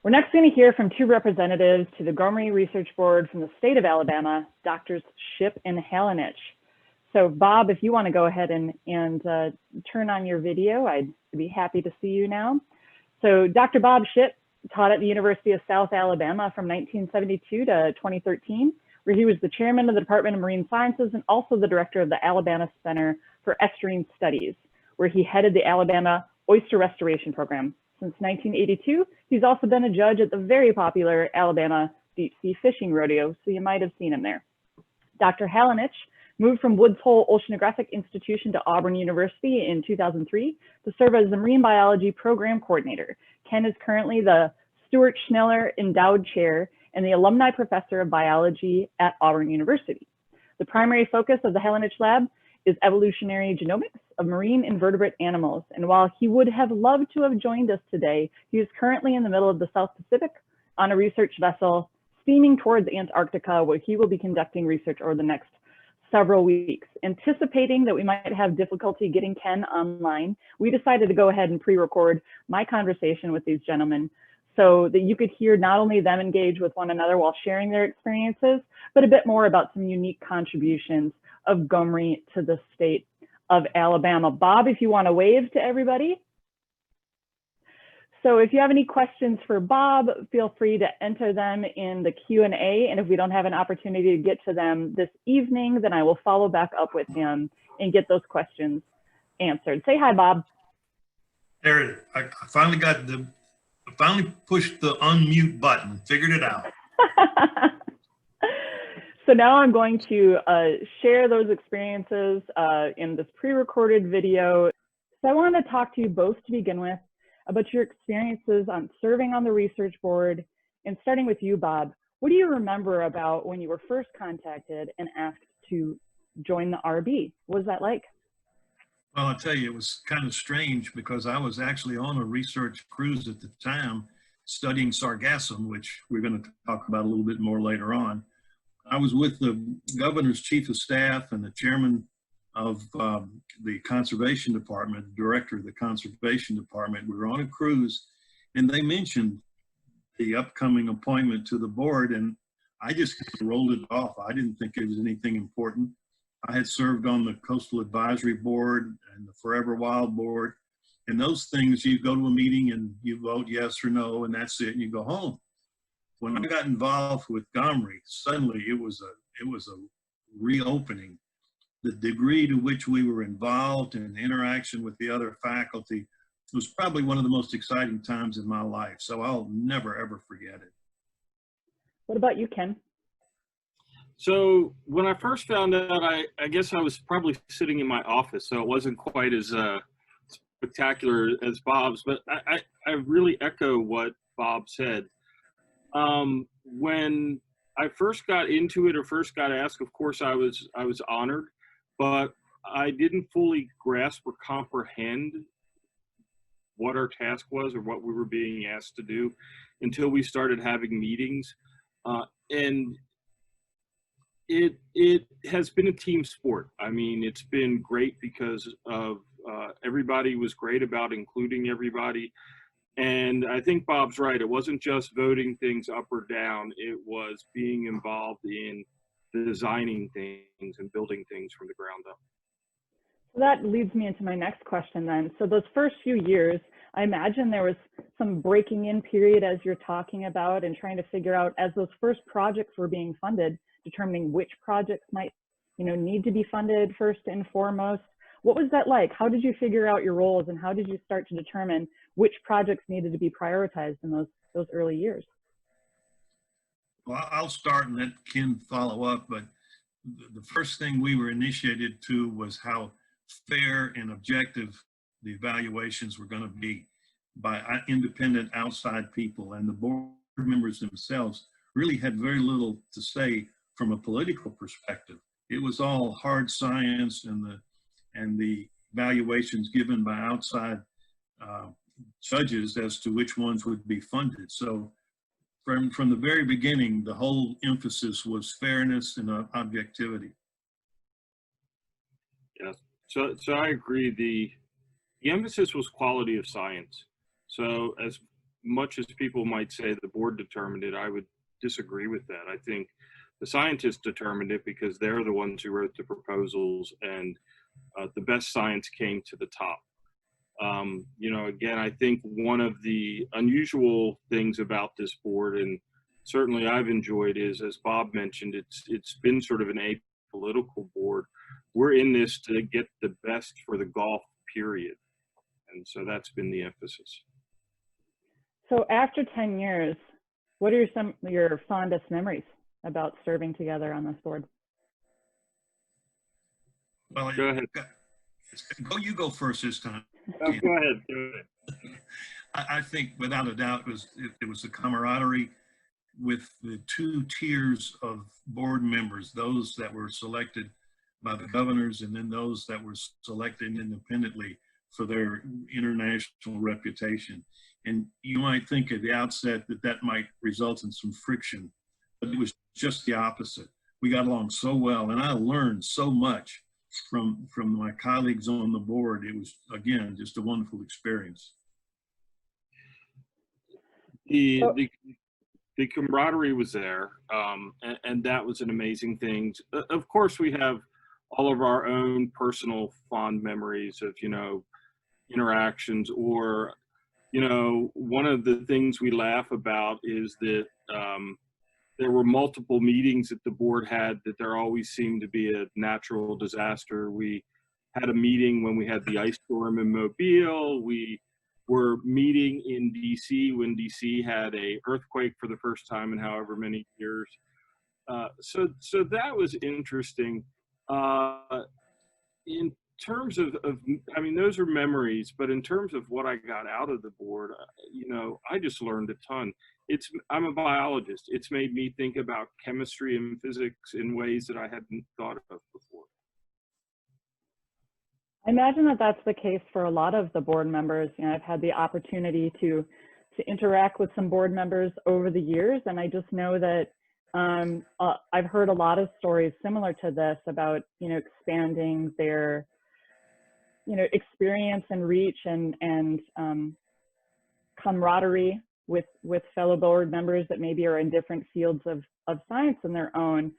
We're next going to hear from two representatives to the GoMRI Research Board from the state of Alabama, Drs. Shipp and Halanych. So Bob, if you want to go ahead and turn on your video, I'd be happy to see you now. So Dr. Bob Shipp taught at the University of South Alabama from 1972 to 2013, where he was the chairman of the Department of Marine Sciences and also the director of the Alabama Center for Estuarine Studies, where he headed the Alabama Oyster Restoration Program. Since 1982, he's also been a judge at the very popular Alabama Deep Sea Fishing Rodeo, so you might have seen him there. Dr. Halanych moved from Woods Hole Oceanographic Institution to Auburn University in 2003 to serve as the Marine Biology Program Coordinator. Ken is currently the Stuart Schneller Endowed Chair and the Alumni Professor of Biology at Auburn University. The primary focus of the Halanych Lab is evolutionary genomics of marine invertebrate animals. And while he would have loved to have joined us today, he is currently in the middle of the South Pacific on a research vessel steaming towards Antarctica, where he will be conducting research over the next several weeks. Anticipating that we might have difficulty getting Ken online, we decided to go ahead and pre-record my conversation with these gentlemen so that you could hear not only them engage with one another while sharing their experiences, but a bit more about some unique contributions of GoMRI to the state of Alabama. Bob, if you want to wave to everybody. So if you have any questions for Bob, feel free to enter them in the Q&A. And if we don't have an opportunity to get to them this evening, then I will follow back up with him and get those questions answered. Say hi, Bob. There, I finally pushed the unmute button, figured it out. So now I'm going to share those experiences in this pre-recorded video. So I want to talk to you both to begin with about your experiences on serving on the research board, and starting with you, Bob. What do you remember about when you were first contacted and asked to join the RB? What was that like? Well, I'll tell you, it was kind of strange because I was actually on a research cruise at the time studying sargassum, which we're going to talk about a little bit more later on. I was with the governor's chief of staff and the chairman of the conservation department, director of the conservation department. We were on a cruise and they mentioned the upcoming appointment to the board, and I just rolled it off. I didn't think it was anything important. I had served on the Coastal Advisory Board and the Forever Wild Board, and those things, you go to a meeting and you vote yes or no, and that's it, and you go home. When I got involved with GoMRI, suddenly it was a reopening. The degree to which we were involved in interaction with the other faculty was probably one of the most exciting times in my life. So I'll never, ever forget it. What about you, Ken? So when I first found out, I guess I was probably sitting in my office, so it wasn't quite as spectacular as Bob's, but I really echo what Bob said. When I first got into it or first got asked, of course I was honored, but I didn't fully grasp or comprehend what our task was or what we were being asked to do until we started having meetings. And it has been a team sport. I mean, it's been great because of everybody was great about including everybody. And I think Bob's right. It wasn't just voting things up or down. It was being involved in designing things and building things from the ground up. So that leads me into my next question then. So those first few years, I imagine there was some breaking in period as you're talking about and trying to figure out, as those first projects were being funded, determining which projects might, need to be funded first and foremost. What was that like? How did you figure out your roles, and how did you start to determine which projects needed to be prioritized in those early years? Well, I'll start and let Ken follow up, but the first thing we were initiated to was how fair and objective the evaluations were going to be by independent outside people, and the board members themselves really had very little to say from a political perspective. It was all hard science, and the evaluations given by outside judges as to which ones would be funded. So from the very beginning, the whole emphasis was fairness and objectivity. Yeah, so I agree. The emphasis was quality of science. So as much as people might say the board determined it, I would disagree with that. I think the scientists determined it because they're the ones who wrote the proposals, and the best science came to the top. You know, again, I think one of the unusual things about this board, and certainly I've enjoyed, is, as Bob mentioned, it's been sort of an apolitical board. We're in this to get the best for the Gulf, period. And so that's been the emphasis. So after 10 years, what are some of your fondest memories about serving together on this board? Well, Go ahead. You go first this time. Oh, go ahead. Go ahead. I think without a doubt it was the camaraderie with the two tiers of board members, those that were selected by the governors and then those that were selected independently for their international reputation. And you might think at the outset that that might result in some friction, but it was just the opposite. We got along so well, and I learned so much from my colleagues on the board. It was, again, just a wonderful experience. The camaraderie was there, and that was an amazing thing. Of course, we have all of our own personal fond memories of, you know, interactions, or, you know, one of the things we laugh about is that there were multiple meetings that the board had, that there always seemed to be a natural disaster. We had a meeting when we had the ice storm in Mobile. We were meeting in DC when DC had a earthquake for the first time in however many years. So that was interesting. In terms of, I mean, those are memories, but in terms of what I got out of the board, you know, I just learned a ton. I'm a biologist. It's made me think about chemistry and physics in ways that I hadn't thought of before. I imagine that that's the case for a lot of the board members. You know, I've had the opportunity to interact with some board members over the years, and I just know that I've heard a lot of stories similar to this about, you know, expanding their, you know, experience and reach and camaraderie with fellow board members that maybe are in different fields of science in their own.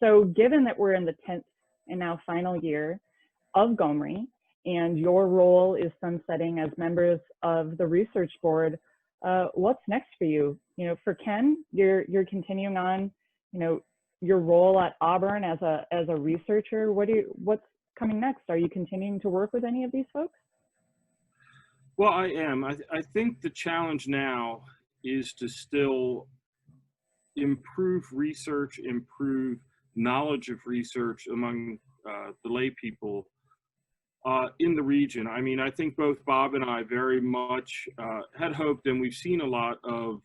So given that we're in the 10th and now final year of GoMRI, and your role is sunsetting as members of the research board, what's next for you? You know, for Ken, you're continuing on, you know, your role at Auburn as a researcher. What's coming next? Are you continuing to work with any of these folks? Well, I am. I think the challenge now is to still improve research, improve knowledge of research among the lay people in the region. I mean, I think both Bob and I very much had hoped, and we've seen a lot of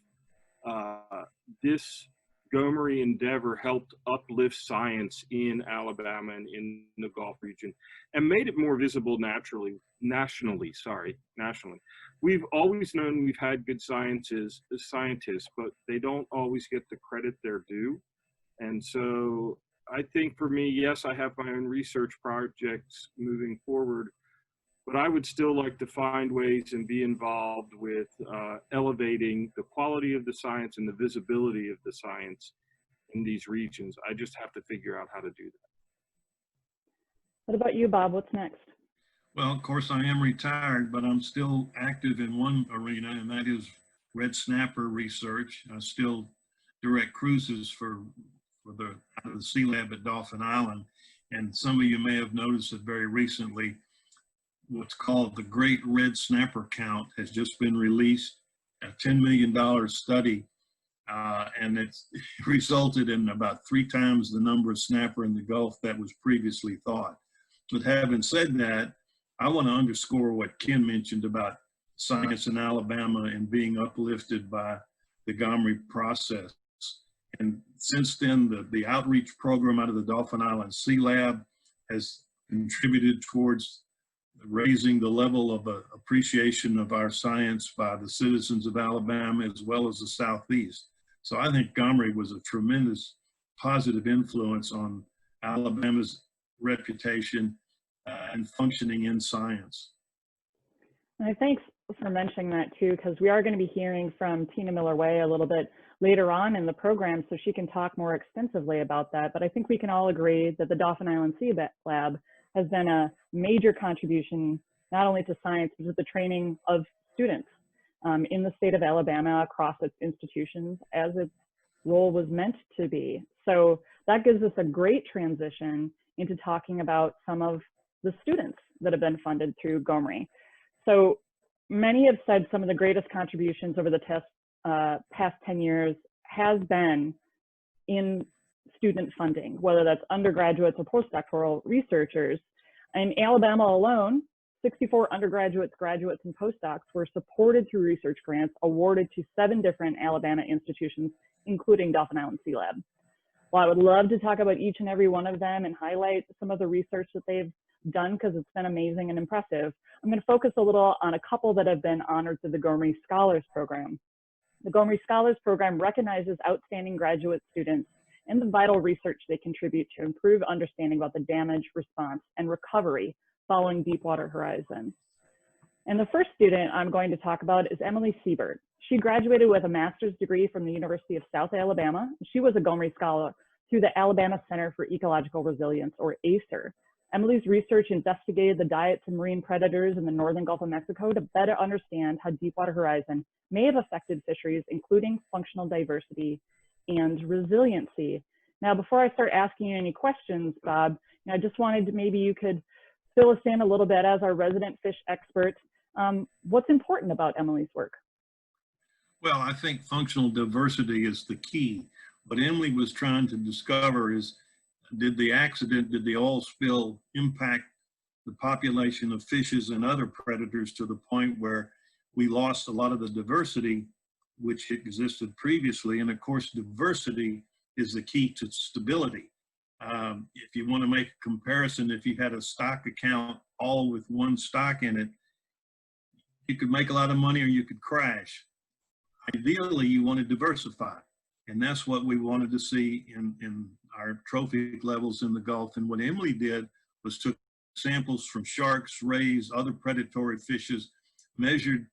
this GoMRI endeavor helped uplift science in Alabama and in the Gulf region, and made it more visible nationally. We've always known we've had good scientists, but they don't always get the credit they're due. And so I think for me, yes, I have my own research projects moving forward, but I would still like to find ways and be involved with elevating the quality of the science and the visibility of the science in these regions. I just have to figure out how to do that. What about you, Bob? What's next? Well, of course, I am retired, but I'm still active in one arena, and that is red snapper research. I still direct cruises for the Sea Lab at Dauphin Island. And some of you may have noticed that very recently, what's called the Great Red Snapper Count has just been released, a $10 million study, and it's resulted in about 3 times the number of snapper in the Gulf that was previously thought. But having said that, I want to underscore what Ken mentioned about science in Alabama and being uplifted by the GoMRI process. And since then, the outreach program out of the Dauphin Island Sea Lab has contributed towards raising the level of appreciation of our science by the citizens of Alabama as well as the Southeast. So I think GoMRI was a tremendous positive influence on Alabama's reputation and functioning in science. And I think for mentioning that too, because we are going to be hearing from Tina Miller-Way a little bit later on in the program, so she can talk more extensively about that. But I think we can all agree that the Dauphin Island Sea Lab has been a major contribution, not only to science, but to the training of students in the state of Alabama across its institutions, as its role was meant to be. So that gives us a great transition into talking about some of the students that have been funded through GoMRI. So many have said some of the greatest contributions over the past 10 years has been in student funding, whether that's undergraduates or postdoctoral researchers. In Alabama alone, 64 undergraduates, graduates, and postdocs were supported through research grants awarded to 7 different Alabama institutions, including Dauphin Island Sea Lab. Well, I would love to talk about each and every one of them and highlight some of the research that they've done, because it's been amazing and impressive. I'm going to focus a little on a couple that have been honored through the GoMRI Scholars Program. The GoMRI Scholars Program recognizes outstanding graduate students and the vital research they contribute to improve understanding about the damage, response, and recovery following Deepwater Horizon. And the first student I'm going to talk about is Emily Siebert. She graduated with a master's degree from the University of South Alabama. She was a GoMRI scholar through the Alabama Center for Ecological Resilience, or ACER. Emily's research investigated the diets of marine predators in the northern Gulf of Mexico to better understand how Deepwater Horizon may have affected fisheries, including functional diversity and resiliency. Now, before I start asking you any questions, Bob, I just wanted to, maybe you could fill us in a little bit as our resident fish expert. What's important about Emily's work? Well, I think functional diversity is the key. What Emily was trying to discover is, did the oil spill impact the population of fishes and other predators to the point where we lost a lot of the diversity which existed previously? And of course, diversity is the key to stability. If you want to make a comparison, if you had a stock account all with one stock in it, you could make a lot of money or you could crash. Ideally, you want to diversify. And that's what we wanted to see in our trophic levels in the Gulf. And what Emily did was took samples from sharks, rays, other predatory fishes, measured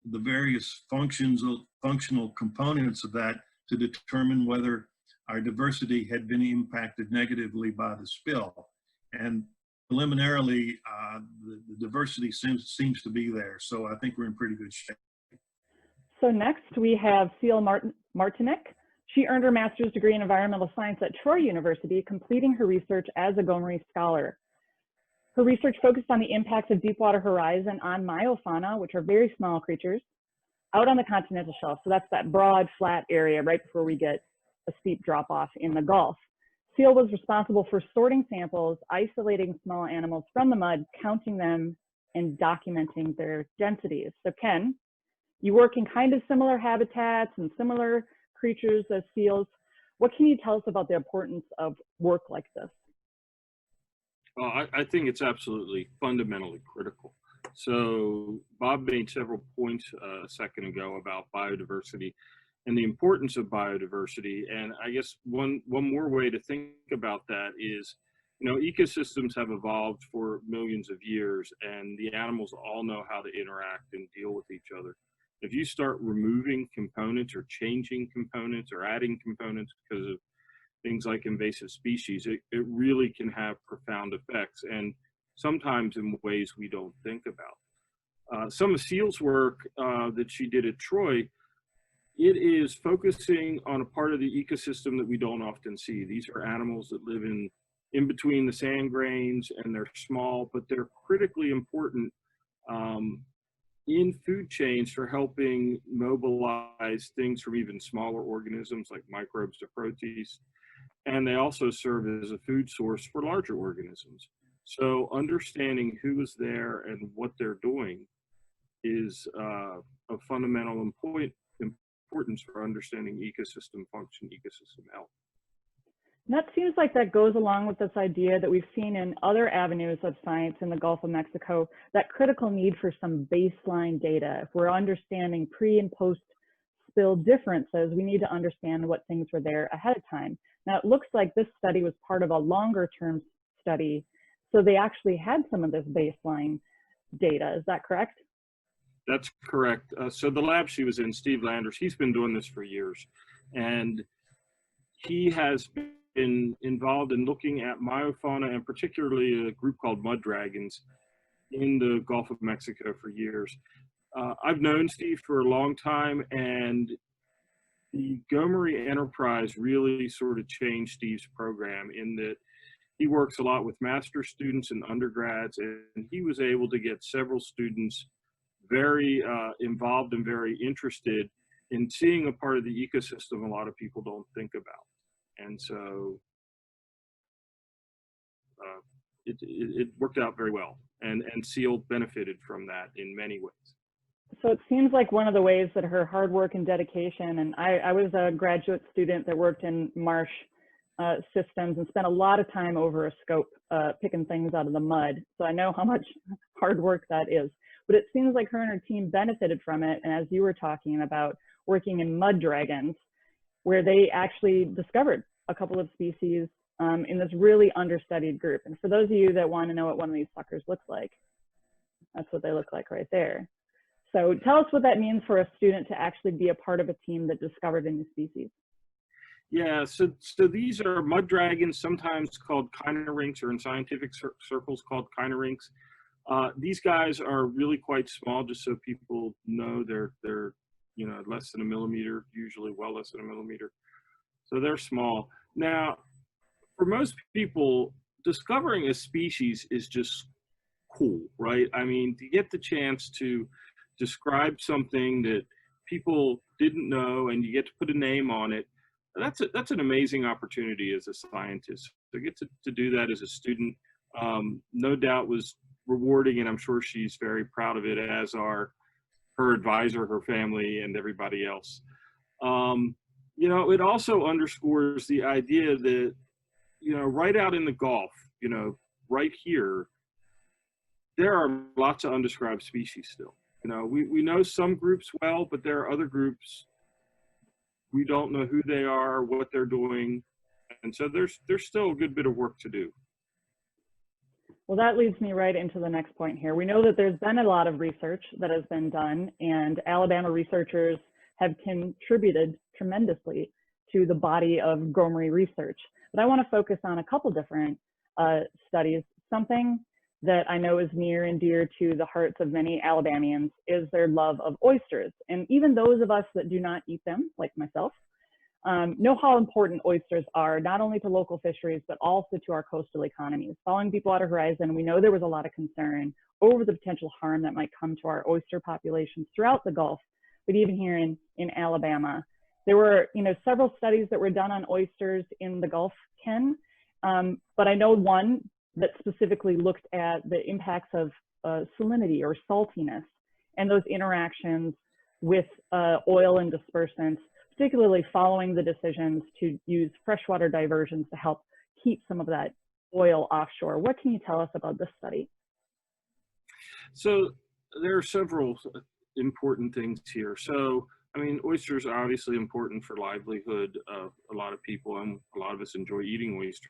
the various functional components of that to determine whether our diversity had been impacted negatively by the spill. And preliminarily, the diversity seems to be there. So I think we're in pretty good shape. So next we have Seal Martinek. She earned her master's degree in environmental science at Troy University, completing her research as a GoMRI scholar. Her research focused on the impacts of Deepwater Horizon on myofauna, which are very small creatures, out on the continental shelf. So that's that broad, flat area right before we get a steep drop-off in the Gulf. Seal was responsible for sorting samples, isolating small animals from the mud, counting them, and documenting their densities. So Ken, you work in kind of similar habitats and similar creatures as seals. What can you tell us about the importance of work like this? Well, I think it's absolutely fundamentally critical. So Bob made several points a second ago about biodiversity and the importance of biodiversity. And I guess one more way to think about that is, ecosystems have evolved for millions of years, and the animals all know how to interact and deal with each other. If you start removing components or changing components or adding components because of things like invasive species, it really can have profound effects, and sometimes in ways we don't think about. Some of Seal's work that she did at Troy, it is focusing on a part of the ecosystem that we don't often see. These are animals that live in between the sand grains, and they're small, but they're critically important in food chains for helping mobilize things from even smaller organisms like microbes to protists. And they also serve as a food source for larger organisms. So understanding who is there and what they're doing is of fundamental importance for understanding ecosystem function, ecosystem health. And that seems like that goes along with this idea that we've seen in other avenues of science in the Gulf of Mexico, that critical need for some baseline data. If we're understanding pre and post spill differences, we need to understand what things were there ahead of time. Now, it looks like this study was part of a longer term study, so they actually had some of this baseline data. Is that correct? That's correct. So the lab she was in, Steve Landers, he's been doing this for years. And he has been involved in looking at myofauna, and particularly a group called mud dragons in the Gulf of Mexico for years. I've known Steve for a long time, and the GoMRI enterprise really sort of changed Steve's program in that he works a lot with master students and undergrads, and he was able to get several students very involved and very interested in seeing a part of the ecosystem a lot of people don't think about. And so it worked out very well, and SEAL benefited from that in many ways. So it seems like one of the ways that her hard work and dedication, and I was a graduate student that worked in marsh systems and spent a lot of time over a scope picking things out of the mud. So I know how much hard work that is. But it seems like her and her team benefited from it. And as you were talking about working in mud dragons, where they actually discovered a couple of species in this really understudied group. And for those of you that want to know what one of these suckers looks like, that's what they look like right there. So tell us what that means for a student to actually be a part of a team that discovered a new species. Yeah, so these are mud dragons, sometimes called chinorynchs, or in scientific circles called chinorynchs. These guys are really quite small, just so people know. They're you know, less than a millimeter, usually well less than a millimeter. So they're small. Now, for most people, discovering a species is just cool, right? I mean, to get the chance to describe something that people didn't know and you get to put a name on it, that's an amazing opportunity as a scientist. To get to do that as a student, no doubt was rewarding, and I'm sure she's very proud of it, as are her advisor, her family, and everybody else. You know, it also underscores the idea that, you know, right out in the Gulf, you know, right here, there are lots of undescribed species still. You know, we know some groups well, but there are other groups we don't know who they are, what they're doing, and so there's still a good bit of work to do. Well, that leads me right into the next point here. We know that there's been a lot of research that has been done, and Alabama researchers have contributed tremendously to the body of GoMRI research. But I want to focus on a couple different studies. Something that I know is near and dear to the hearts of many Alabamians is their love of oysters. And even those of us that do not eat them, like myself, know how important oysters are, not only to local fisheries, but also to our coastal economies. Following Deepwater Horizon, we know there was a lot of concern over the potential harm that might come to our oyster populations throughout the Gulf, but even here in Alabama. There were, you know, several studies that were done on oysters in the Gulf, Ken, but I know one that specifically looked at the impacts of salinity or saltiness and those interactions with oil and dispersants, particularly following the decisions to use freshwater diversions to help keep some of that oil offshore. What can you tell us about this study? So there are several important things here. So, I mean, oysters are obviously important for livelihood of a lot of people, and a lot of us enjoy eating oysters.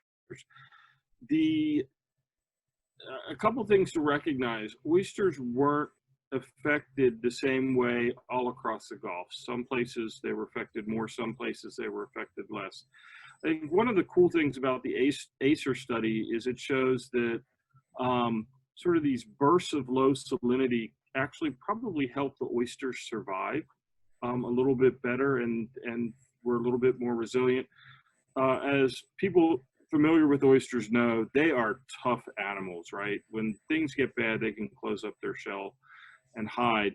A couple things to recognize: oysters weren't affected the same way all across the Gulf. Some places they were affected more, some places they were affected less. I think one of the cool things about the ACER study is it shows that sort of these bursts of low salinity actually probably help the oysters survive a little bit better, and were a little bit more resilient. As people familiar with oysters know, they are tough animals, right? When things get bad, they can close up their shell and hide,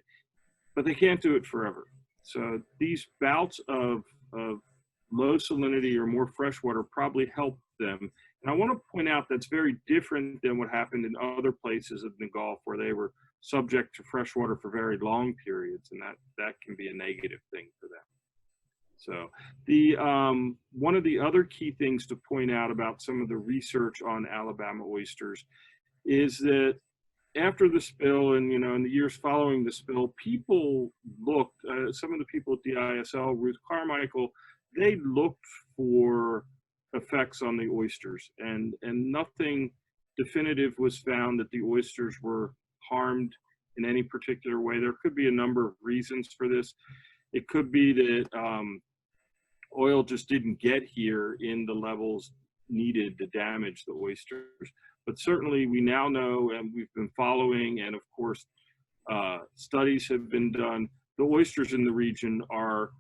but they can't do it forever. So these bouts of low salinity or more freshwater probably help them. And I want to point out that's very different than what happened in other places in the Gulf where they were subject to freshwater for very long periods, and that can be a negative thing for them. So one of the other key things to point out about some of the research on Alabama oysters is that after the spill, and, you know, in the years following the spill, people looked, some of the people at the ISL, Ruth Carmichael, they looked for effects on the oysters, and nothing definitive was found that the oysters were harmed in any particular way. There could be a number of reasons for this. It could be that oil just didn't get here in the levels needed to damage the oysters. But certainly we now know, and we've been following, and of course studies have been done, the oysters in the region are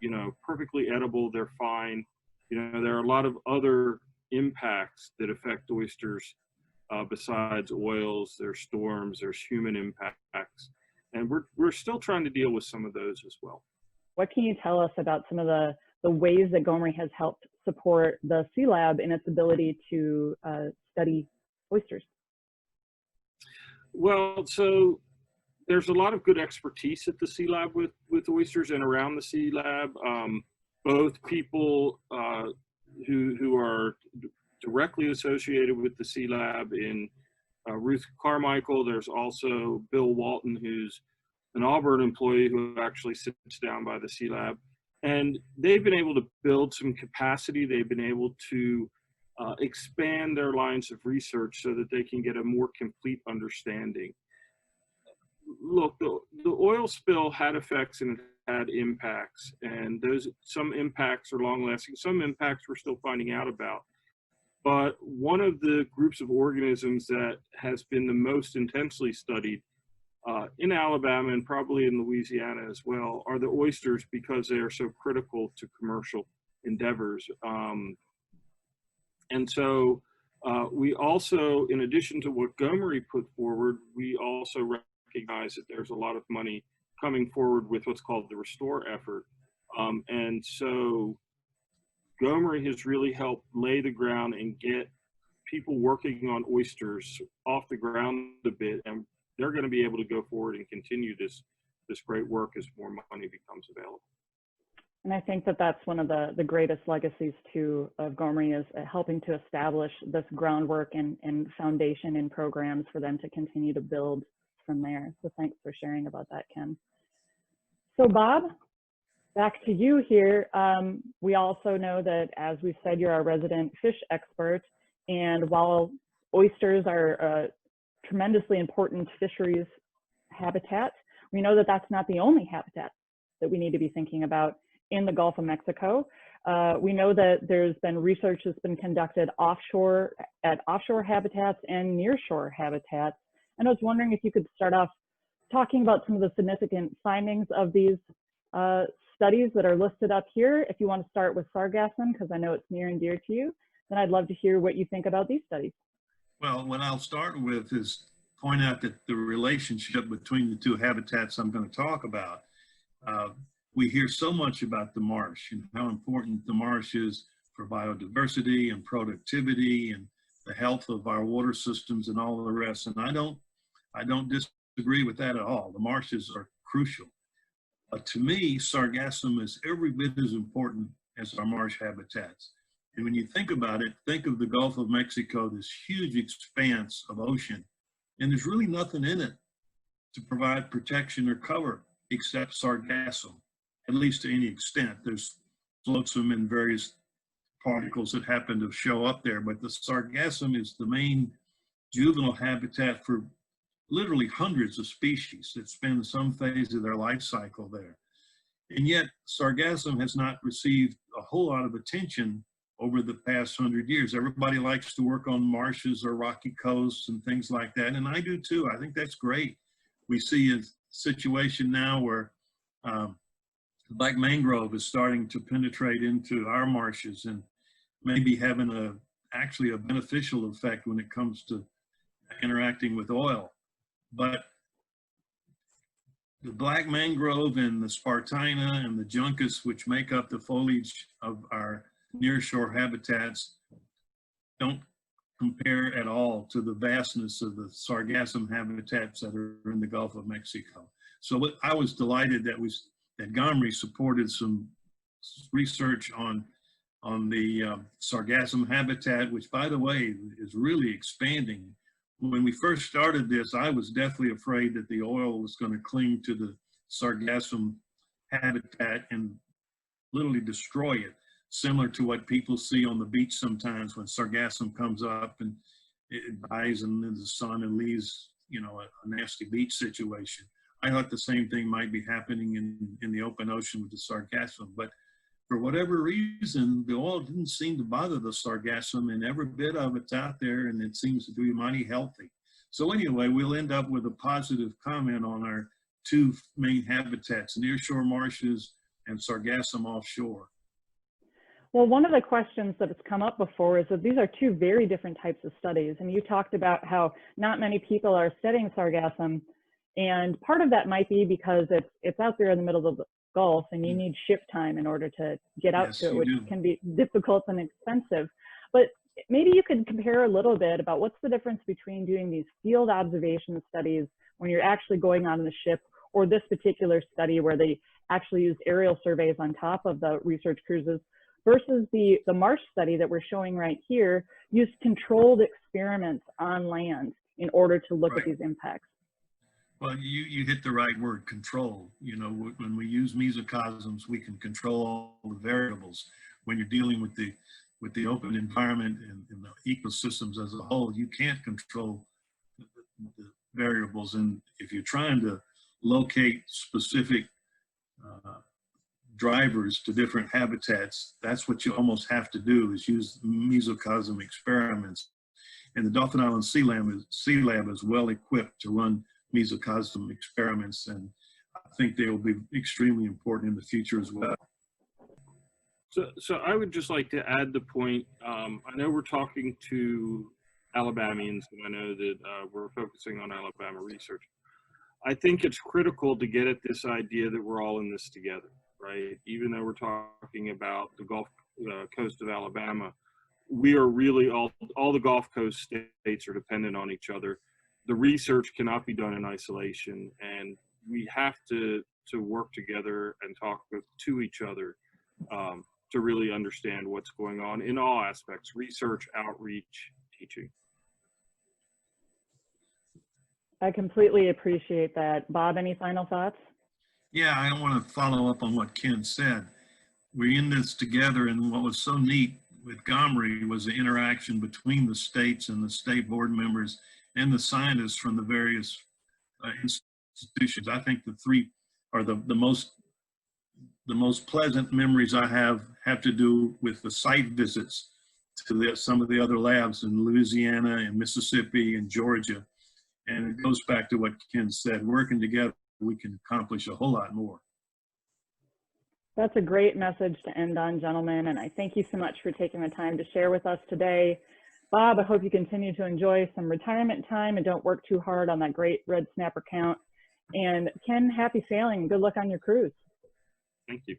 you know, perfectly edible, they're fine. You know, there are a lot of other impacts that affect oysters besides oils. There's storms, there's human impacts, and we're still trying to deal with some of those as well. What can you tell us about some of the ways that GoMRI has helped support the Sea Lab in its ability to study oysters? Well, so there's a lot of good expertise at the Sea Lab with oysters and around the Sea Lab. Both people who are directly associated with the Sea Lab in Ruth Carmichael. There's also Bill Walton, who's an Auburn employee who actually sits down by the Sea Lab. And they've been able to build some capacity. They've been able to expand their lines of research so that they can get a more complete understanding. Look, the oil spill had effects and it had impacts, and some impacts are long lasting, some impacts we're still finding out about. But one of the groups of organisms that has been the most intensely studied in Alabama and probably in Louisiana as well are the oysters, because they are so critical to commercial endeavors. And so we also, in addition to what GoMRI put forward, we also recognize that there's a lot of money coming forward with what's called the Restore effort. And so GoMRI has really helped lay the ground and get people working on oysters off the ground a bit, and they're going to be able to go forward and continue this great work as more money becomes available. And I think that that's one of the greatest legacies too of GoMRI, is helping to establish this groundwork and foundation in programs for them to continue to build from there. So thanks for sharing about that, Ken. So Bob, back to you here. We also know that, as we've said, you're our resident fish expert. And while oysters are a tremendously important fisheries habitat, we know that that's not the only habitat that we need to be thinking about in the Gulf of Mexico. We know that there's been research that's been conducted offshore at offshore habitats and nearshore habitats. And I was wondering if you could start off talking about some of the significant findings of these studies that are listed up here. If you want to start with sargassum, because I know it's near and dear to you, then I'd love to hear what you think about these studies. Well, what I'll start with is point out that the relationship between the two habitats I'm going to talk about. We hear so much about the marsh and how important the marsh is for biodiversity and productivity and the health of our water systems and all of the rest. And I don't disagree with that at all. The marshes are crucial. To me, sargassum is every bit as important as our marsh habitats. And when you think about it, think of the Gulf of Mexico, this huge expanse of ocean, and there's really nothing in it to provide protection or cover except sargassum, at least to any extent. There's flotsam and various particles that happen to show up there, but the sargassum is the main juvenile habitat for literally hundreds of species that spend some phase of their life cycle there. And yet sargassum has not received a whole lot of attention over the past 100 years. Everybody likes to work on marshes or rocky coasts and things like that, and I do too. I think that's great. We see a situation now where black mangrove is starting to penetrate into our marshes and maybe having actually a beneficial effect when it comes to interacting with oil. But the black mangrove and the spartina and the juncus, which make up the foliage of our nearshore habitats, don't compare at all to the vastness of the sargassum habitats that are in the Gulf of Mexico. So I was delighted that GoMRI supported some research on the sargassum habitat, which, by the way, is really expanding. When we first started this, I was deathly afraid that the oil was going to cling to the sargassum habitat and literally destroy it, similar to what people see on the beach sometimes when sargassum comes up and it dies in the sun and leaves you know, a nasty beach situation. I thought the same thing might be happening in the open ocean with the sargassum, but for whatever reason, the oil didn't seem to bother the sargassum, and every bit of it's out there, and it seems to be mighty healthy. So anyway, we'll end up with a positive comment on our two main habitats, nearshore marshes and sargassum offshore. Well, one of the questions that has come up before is that these are two very different types of studies. And you talked about how not many people are studying sargassum. And part of that might be because it's out there in the middle of the Gulf and you need ship time in order to get out to it, which can be difficult and expensive. But maybe you could compare a little bit about what's the difference between doing these field observation studies when you're actually going on the ship, or this particular study where they actually used aerial surveys on top of the research cruises, versus the marsh study that we're showing right here, used controlled experiments on land in order to look at these impacts. Well, you hit the right word, control. You know, when we use mesocosms, we can control all the variables. When you're dealing with the open environment and the ecosystems as a whole, you can't control the variables. And if you're trying to locate specific drivers to different habitats, that's what you almost have to do, is use mesocosm experiments. And the Dauphin Island Sea Lab is well equipped to run mesocosm experiments, and I think they will be extremely important in the future as well. So I would just like to add the point, I know we're talking to Alabamians, and I know that we're focusing on Alabama research. I think it's critical to get at this idea that we're all in this together, right? Even though we're talking about the Gulf Coast of Alabama, we are really all the Gulf Coast states are dependent on each other. The research cannot be done in isolation, and we have to work together and talk to each other to really understand what's going on in all aspects: research, outreach, teaching. I completely appreciate that. Bob, any final thoughts? Yeah, I want to follow up on what Ken said. We're in this together, and what was so neat with GoMRI was the interaction between the states and the state board members and the scientists from the various institutions. I think the three are the most pleasant memories I have to do with the site visits to some of the other labs in Louisiana and Mississippi and Georgia. And it goes back to what Ken said, working together, we can accomplish a whole lot more. That's a great message to end on, gentlemen. And I thank you so much for taking the time to share with us today. Bob, I hope you continue to enjoy some retirement time and don't work too hard on that great red snapper count. And Ken, happy sailing. Good luck on your cruise. Thank you.